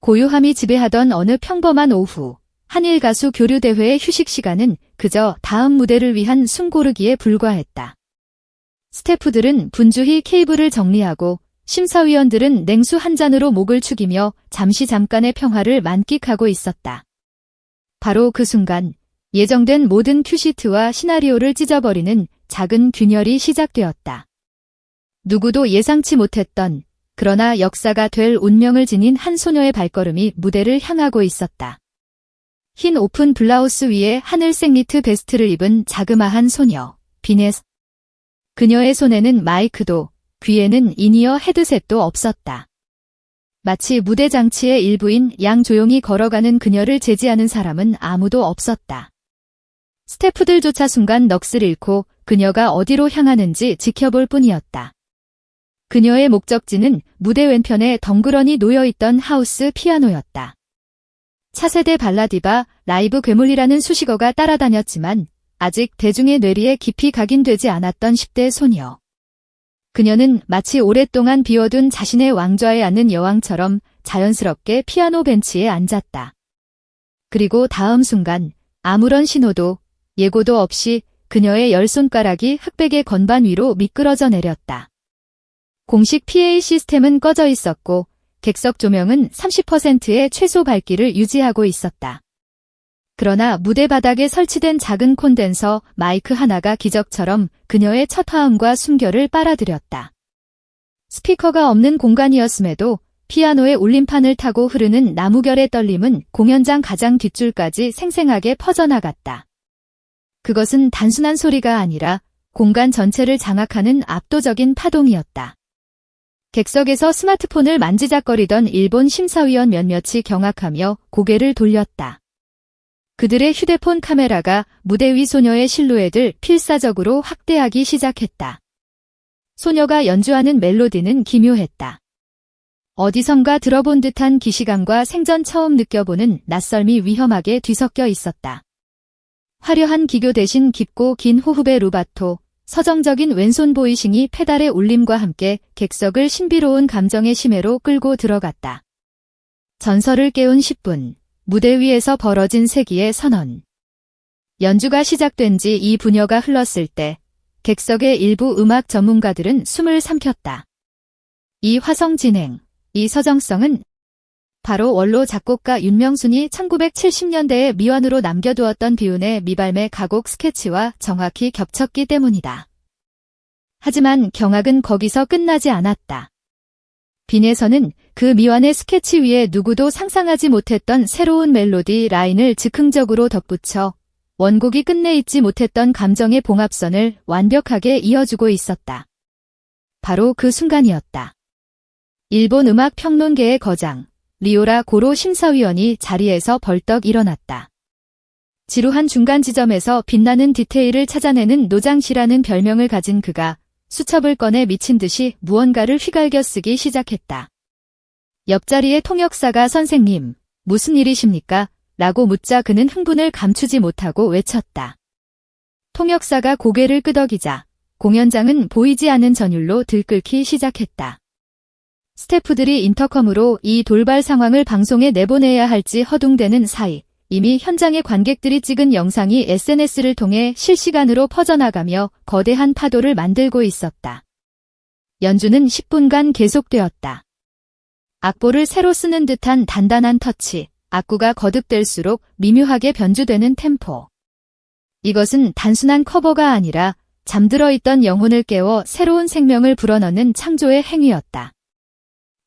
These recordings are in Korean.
고요함이 지배하던 어느 평범한 오후, 한일 가수 교류대회의 휴식 시간은 그저 다음 무대를 위한 숨 고르기에 불과했다. 스태프들은 분주히 케이블을 정리하고 심사위원들은 냉수 한 잔으로 목을 축이며 잠깐의 평화를 만끽하고 있었다. 바로 그 순간 예정된 모든 큐시트와 시나리오를 찢어버리는 작은 균열이 시작되었다. 누구도 예상치 못했던 그러나 역사가 될 운명을 지닌 한 소녀의 발걸음이 무대를 향하고 있었다. 흰 오픈 블라우스 위에 하늘색 니트 베스트를 입은 자그마한 소녀, 비넷. 그녀의 손에는 마이크도, 귀에는 인이어 헤드셋도 없었다. 마치 무대 장치의 일부인 양 조용히 걸어가는 그녀를 제지하는 사람은 아무도 없었다. 스태프들조차 순간 넋을 잃고 그녀가 어디로 향하는지 지켜볼 뿐이었다. 그녀의 목적지는 무대 왼편에 덩그러니 놓여있던 하우스 피아노였다. 차세대 발라디바, 라이브 괴물이라는 수식어가 따라다녔지만 아직 대중의 뇌리에 깊이 각인되지 않았던 10대 소녀. 그녀는 마치 오랫동안 비워둔 자신의 왕좌에 앉는 여왕처럼 자연스럽게 피아노 벤치에 앉았다. 그리고 다음 순간 아무런 신호도 예고도 없이 그녀의 10손가락이 흑백의 건반 위로 미끄러져 내렸다. 공식 PA 시스템은 꺼져 있었고 객석 조명은 30%의 최소 밝기를 유지하고 있었다. 그러나 무대 바닥에 설치된 작은 콘덴서 마이크 하나가 기적처럼 그녀의 첫 화음과 숨결을 빨아들였다. 스피커가 없는 공간이었음에도 피아노의 울림판을 타고 흐르는 나무결의 떨림은 공연장 가장 뒷줄까지 생생하게 퍼져나갔다. 그것은 단순한 소리가 아니라 공간 전체를 장악하는 압도적인 파동이었다. 객석에서 스마트폰을 만지작거리던 일본 심사위원 몇몇이 경악하며 고개를 돌렸다. 그들의 휴대폰 카메라가 무대 위 소녀의 실루엣을 필사적으로 확대하기 시작했다. 소녀가 연주하는 멜로디는 기묘했다. 어디선가 들어본 듯한 기시감과 생전 처음 느껴보는 낯설미 위험하게 뒤섞여 있었다. 화려한 기교 대신 깊고 긴 호흡의 루바토, 서정적인 왼손 보이싱이 페달의 울림과 함께 객석을 신비로운 감정의 심해로 끌고 들어갔다. 전설을 깨운 10분, 무대 위에서 벌어진 세기의 선언. 연주가 시작된 지 이 부녀가 흘렀을 때 객석의 일부 음악 전문가들은 숨을 삼켰다. 이 화성 진행, 이 서정성은 바로 원로 작곡가 윤명순이 1970년대에 미완으로 남겨두었던 비운의 미발매 가곡 스케치와 정확히 겹쳤기 때문이다. 하지만 경악은 거기서 끝나지 않았다. 빈에서는 그 미완의 스케치 위에 누구도 상상하지 못했던 새로운 멜로디 라인을 즉흥적으로 덧붙여 원곡이 끝내 잊지 못했던 감정의 봉합선을 완벽하게 이어주고 있었다. 바로 그 순간이었다. 일본 음악 평론계의 거장 리오라 고로 심사위원이 자리에서 벌떡 일어났다. 지루한 중간 지점에서 빛나는 디테일을 찾아내는 노장시라는 별명을 가진 그가 수첩을 꺼내 미친 듯이 무언가를 휘갈겨 쓰기 시작했다. 옆자리의 통역사가 선생님, 무슨 일이십니까? 라고 묻자 그는 흥분을 감추지 못하고 외쳤다. 통역사가 고개를 끄덕이자 공연장은 보이지 않는 전율로 들끓기 시작했다. 스태프들이 인터컴으로 이 돌발 상황을 방송에 내보내야 할지 허둥대는 사이 이미 현장의 관객들이 찍은 영상이 SNS를 통해 실시간으로 퍼져나가며 거대한 파도를 만들고 있었다. 연주는 10분간 계속되었다. 악보를 새로 쓰는 듯한 단단한 터치, 악구가 거듭될수록 미묘하게 변주되는 템포. 이것은 단순한 커버가 아니라 잠들어 있던 영혼을 깨워 새로운 생명을 불어넣는 창조의 행위였다.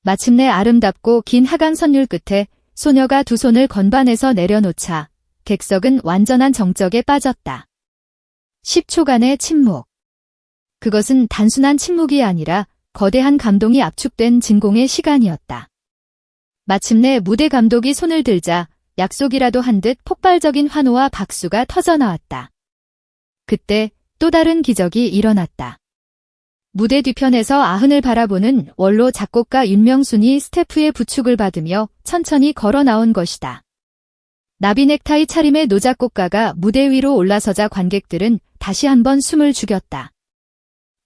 마침내 아름답고 긴 하강 선율 끝에 소녀가 두 손을 건반에서 내려놓자 객석은 완전한 정적에 빠졌다. 10초간의 침묵. 그것은 단순한 침묵이 아니라 거대한 감동이 압축된 진공의 시간이었다. 마침내 무대 감독이 손을 들자 약속이라도 한 듯 폭발적인 환호와 박수가 터져나왔다. 그때 또 다른 기적이 일어났다. 무대 뒤편에서 아흔을 바라보는 원로 작곡가 윤명순이 스태프의 부축을 받으며 천천히 걸어 나온 것이다. 나비 넥타이 차림의 노 작곡가가 무대 위로 올라서자 관객들은 다시 한번 숨을 죽였다.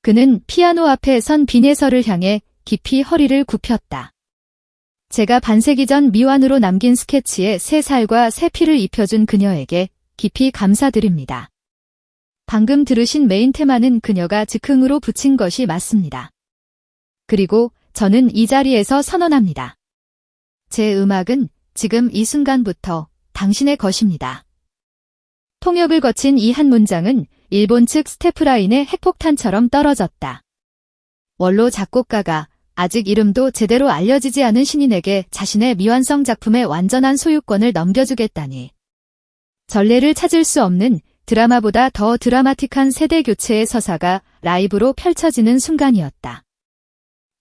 그는 피아노 앞에 선 빈예설을 향해 깊이 허리를 굽혔다. 제가 반세기 전 미완으로 남긴 스케치에 새 살과 새 피를 입혀준 그녀에게 깊이 감사드립니다. 방금 들으신 메인 테마는 그녀가 즉흥으로 붙인 것이 맞습니다. 그리고 저는 이 자리에서 선언합니다. 제 음악은 지금 이 순간부터 당신의 것입니다. 통역을 거친 이 한 문장은 일본 측 스태프라인의 핵폭탄처럼 떨어졌다. 원로 작곡가가 아직 이름도 제대로 알려지지 않은 신인에게 자신의 미완성 작품의 완전한 소유권을 넘겨주겠다니. 전례를 찾을 수 없는 드라마보다 더 드라마틱한 세대 교체의 서사가 라이브로 펼쳐지는 순간이었다.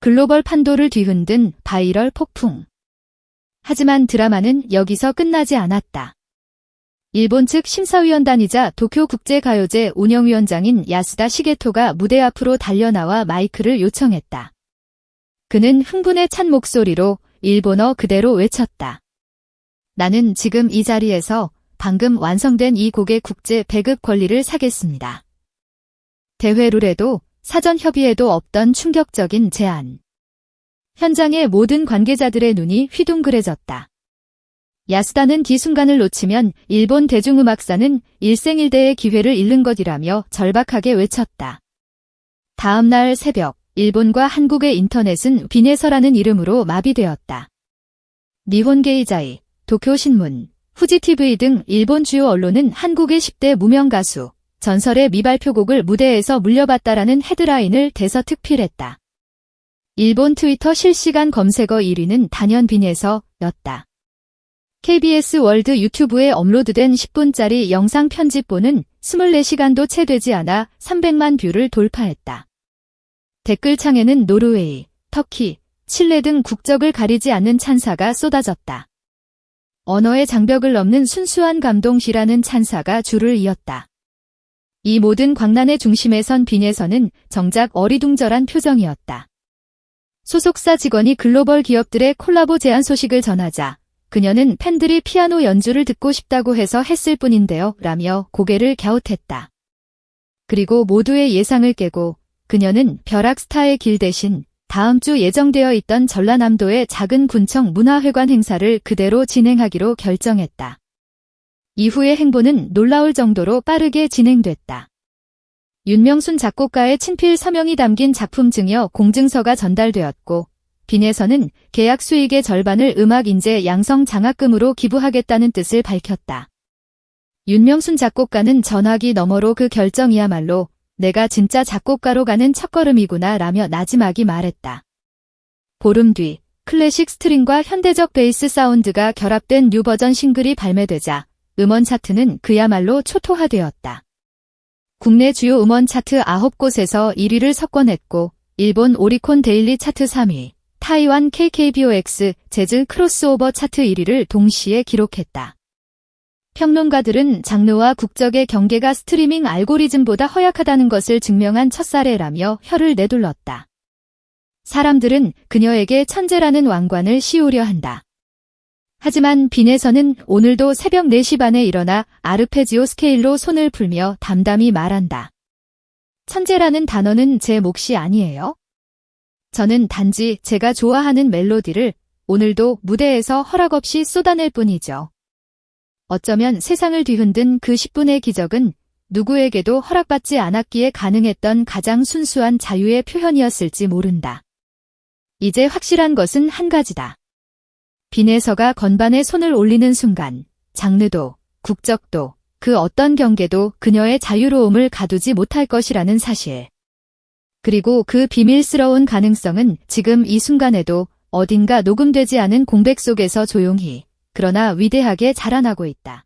글로벌 판도를 뒤흔든 바이럴 폭풍. 하지만 드라마는 여기서 끝나지 않았다. 일본 측 심사위원단이자 도쿄국제가요제 운영위원장인 야스다 시게토가 무대 앞으로 달려나와 마이크를 요청했다. 그는 흥분에 찬 목소리로 일본어 그대로 외쳤다. 나는 지금 이 자리에서 방금 완성된 이 곡의 국제 배급 권리를 사겠습니다. 대회 룰에도 사전 협의에도 없던 충격적인 제안. 현장의 모든 관계자들의 눈이 휘둥그레졌다. 야스다는 이 순간을 놓치면 일본 대중음악사는 일생일대의 기회를 잃는 것이라며 절박하게 외쳤다. 다음 날 새벽, 일본과 한국의 인터넷은 비네서라는 이름으로 마비되었다. 니혼 게이자이, 도쿄신문, 후지TV 등 일본 주요 언론은 한국의 10대 무명 가수, 전설의 미발표곡을 무대에서 물려봤다라는 헤드라인을 대서특필했다. 일본 트위터 실시간 검색어 1위는 단연 비네서였다. KBS 월드 유튜브에 업로드된 10분짜리 영상 편집본은 24시간도 채 되지 않아 300만 뷰를 돌파했다. 댓글창에는 노르웨이, 터키, 칠레 등 국적을 가리지 않는 찬사가 쏟아졌다. 언어의 장벽을 넘는 순수한 감동시라는 찬사가 줄을 이었다. 이 모든 광란의 중심에 선 비네서는 정작 어리둥절한 표정이었다. 소속사 직원이 글로벌 기업들의 콜라보 제안 소식을 전하자 그녀는 팬들이 피아노 연주를 듣고 싶다고 해서 했을 뿐인데요 라며 고개를 갸웃했다. 그리고 모두의 예상을 깨고 그녀는 벼락스타의 길 대신 다음 주 예정되어 있던 전라남도의 작은 군청 문화회관 행사를 그대로 진행하기로 결정했다. 이후의 행보는 놀라울 정도로 빠르게 진행됐다. 윤명순 작곡가의 친필 서명이 담긴 작품 증여 공증서가 전달되었고 비네서는 계약 수익의 절반을 음악인재 양성 장학금으로 기부하겠다는 뜻을 밝혔다. 윤명순 작곡가는 전화기 너머로 그 결정이야말로 내가 진짜 작곡가로 가는 첫걸음이구나 라며 나지막이 말했다. 보름 뒤 클래식 스트링과 현대적 베이스 사운드가 결합된 뉴 버전 싱글이 발매되자 음원 차트는 그야말로 초토화되었다. 국내 주요 음원 차트 9곳에서 1위를 석권했고 일본 오리콘 데일리 차트 3위, 타이완 KKBOX 재즈 크로스오버 차트 1위를 동시에 기록했다. 평론가들은 장르와 국적의 경계가 스트리밍 알고리즘보다 허약하다는 것을 증명한 첫사례라며 혀를 내둘렀다. 사람들은 그녀에게 천재라는 왕관을 씌우려 한다. 하지만 비네서는 오늘도 새벽 4시 반에 일어나 아르페지오 스케일로 손을 풀며 담담히 말한다. 천재라는 단어는 제 몫이 아니에요. 저는 단지 제가 좋아하는 멜로디를 오늘도 무대에서 허락 없이 쏟아낼 뿐이죠. 어쩌면 세상을 뒤흔든 그 10분의 기적은 누구에게도 허락받지 않았기에 가능했던 가장 순수한 자유의 표현이었을지 모른다. 이제 확실한 것은 한 가지다. 비네서가 건반에 손을 올리는 순간 장르도 국적도 그 어떤 경계도 그녀의 자유로움을 가두지 못할 것이라는 사실. 그리고 그 비밀스러운 가능성은 지금 이 순간에도 어딘가 녹음되지 않은 공백 속에서 조용히 그러나 위대하게 자라나고 있다.